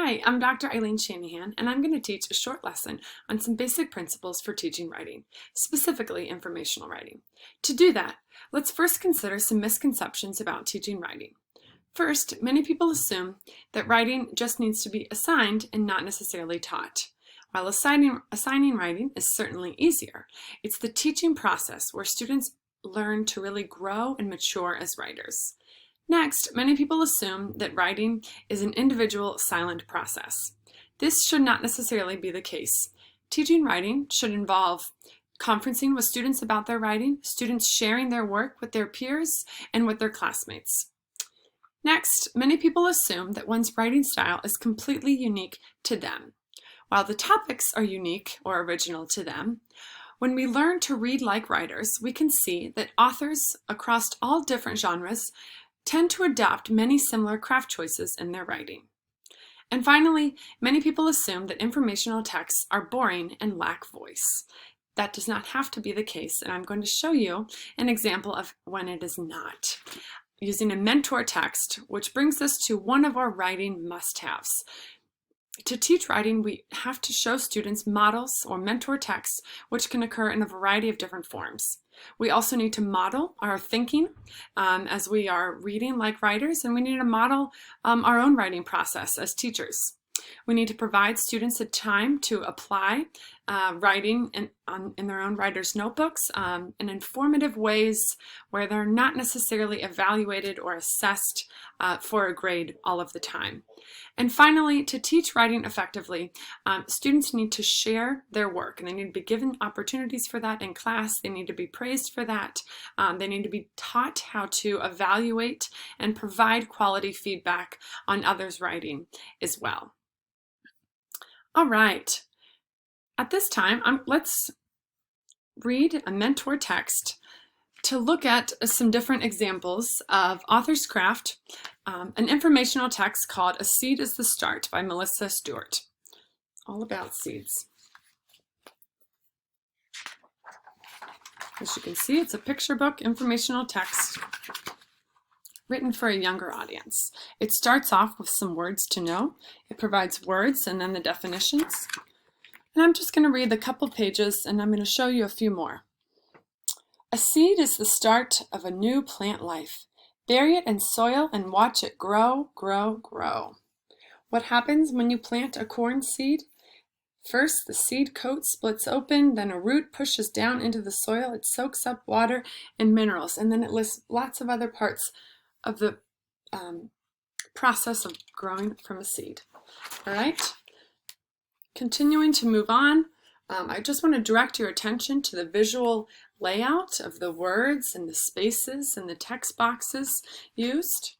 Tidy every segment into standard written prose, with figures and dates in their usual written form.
Hi, I'm Dr. Eileen Shanahan, and I'm going to teach a short lesson on some basic principles for teaching writing, specifically informational writing. To do that, let's first consider some misconceptions about teaching writing. First, many people assume that writing just needs to be assigned and not necessarily taught. While assigning writing is certainly easier, it's the teaching process where students learn to really grow and mature as writers. Next, many people assume that writing is an individual silent process. This should not necessarily be the case. Teaching writing should involve conferencing with students about their writing, students sharing their work with their peers and with their classmates. Next, many people assume that one's writing style is completely unique to them. While the topics are unique or original to them, when we learn to read like writers, we can see that authors across all different genres tend to adopt many similar craft choices in their writing. And finally, many people assume that informational texts are boring and lack voice. That does not have to be the case, and I'm going to show you an example of when it is not, using a mentor text, which brings us to one of our writing must-haves. To teach writing, we have to show students models or mentor texts, which can occur in a variety of different forms. We also need to model our thinking as we are reading like writers, and we need to model our own writing process as teachers. We need to provide students a time to apply writing in their own writer's notebooks in informative ways where they're not necessarily evaluated or assessed for a grade all of the time. And finally, to teach writing effectively, students need to share their work, and they need to be given opportunities for that in class. They need to be praised for that. They need to be taught how to evaluate and provide quality feedback on others' writing as well. All right, at this time, let's read a mentor text to look at some different examples of author's craft, an informational text called A Seed is the Start by Melissa Stewart, all about seeds. As you can see, it's a picture book informational text written for a younger audience. It starts off with some words to know. It provides words and then the definitions. And I'm just going to read a couple pages and I'm going to show you a few more. A seed is the start of a new plant life. Bury it in soil and watch it grow, grow, grow. What happens when you plant a corn seed? First, the seed coat splits open, then a root pushes down into the soil. It soaks up water and minerals, and then it lists lots of other parts of the process of growing from a seed. All right, continuing to move on, I just want to direct your attention to the visual layout of the words and the spaces and the text boxes used,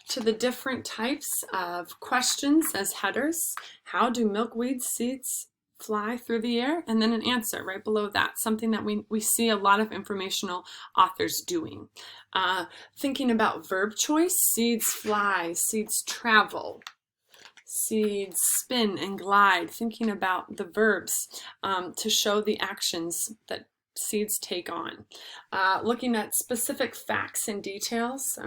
to the different types of questions as headers. How do milkweed seeds fly through the air? And then an answer right below that, something that we see a lot of informational authors doing. Thinking about verb choice, seeds fly, seeds travel, seeds spin and glide, thinking about the verbs to show the actions that seeds take on. Looking at specific facts and details.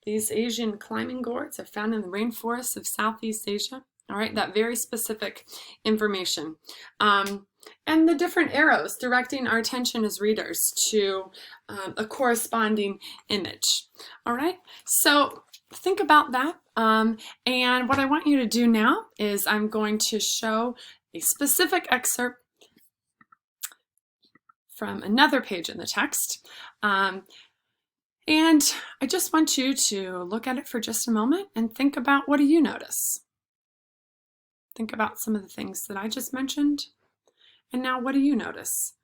These Asian climbing gourds are found in the rainforests of Southeast Asia. All right, that very specific information. And the different arrows directing our attention as readers to a corresponding image. All right, so think about that. And what I want you to do now is I'm going to show a specific excerpt from another page in the text. And I just want you to look at it for just a moment and think about, what do you notice? Think about some of the things that I just mentioned. And now, what do you notice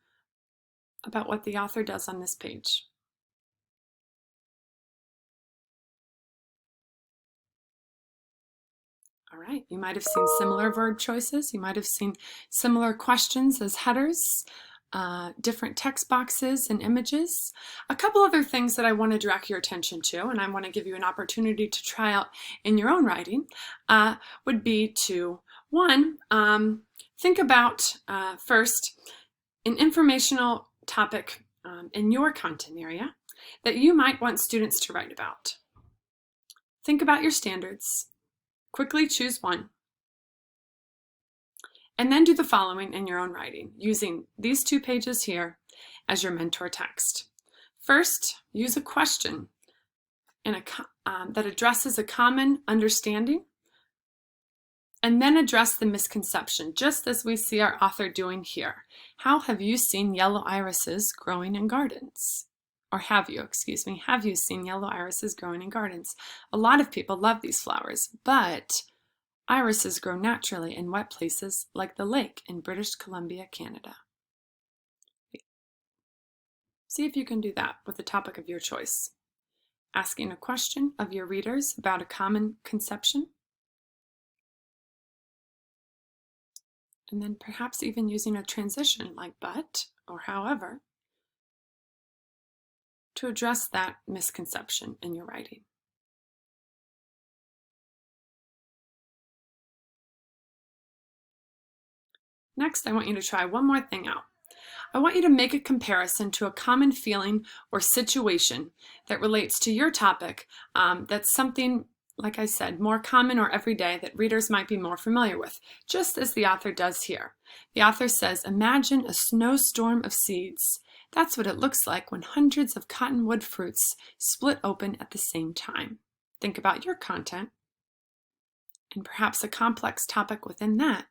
about what the author does on this page? All right, you might have seen similar verb choices. You might have seen similar questions as headers, different text boxes and images. A couple other things that I want to direct your attention to, and I want to give you an opportunity to try out in your own writing, would be to, one, think about first an informational topic in your content area that you might want students to write about. Think about your standards. Quickly choose one. And then do the following in your own writing, using these 2 pages here as your mentor text. First, use a question that addresses a common understanding, and then address the misconception, just as we see our author doing here. How have you seen yellow irises growing in gardens? Or have you seen yellow irises growing in gardens? A lot of people love these flowers, but irises grow naturally in wet places like the lake in British Columbia, Canada. See if you can do that with the topic of your choice. Asking a question of your readers about a common conception, and then perhaps even using a transition like but or however to address that misconception in your writing. Next, I want you to try one more thing out. I want you to make a comparison to a common feeling or situation that relates to your topic, that's something, like I said, more common or everyday that readers might be more familiar with, just as the author does here. The author says, imagine a snowstorm of seeds. That's what it looks like when hundreds of cottonwood fruits split open at the same time. Think about your content and perhaps a complex topic within that.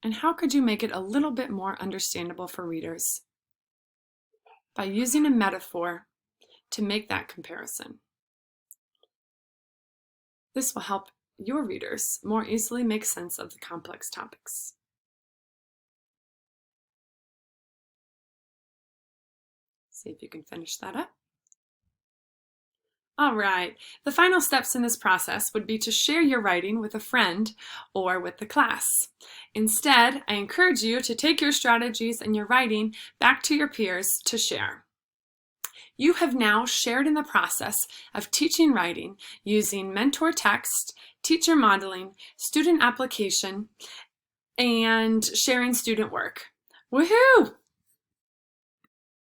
And how could you make it a little bit more understandable for readers? By using a metaphor to make that comparison. This will help your readers more easily make sense of the complex topics. See if you can finish that up. All right, the final steps in this process would be to share your writing with a friend or with the class. Instead, I encourage you to take your strategies and your writing back to your peers to share. You have now shared in the process of teaching writing using mentor text, teacher modeling, student application, and sharing student work. Woohoo!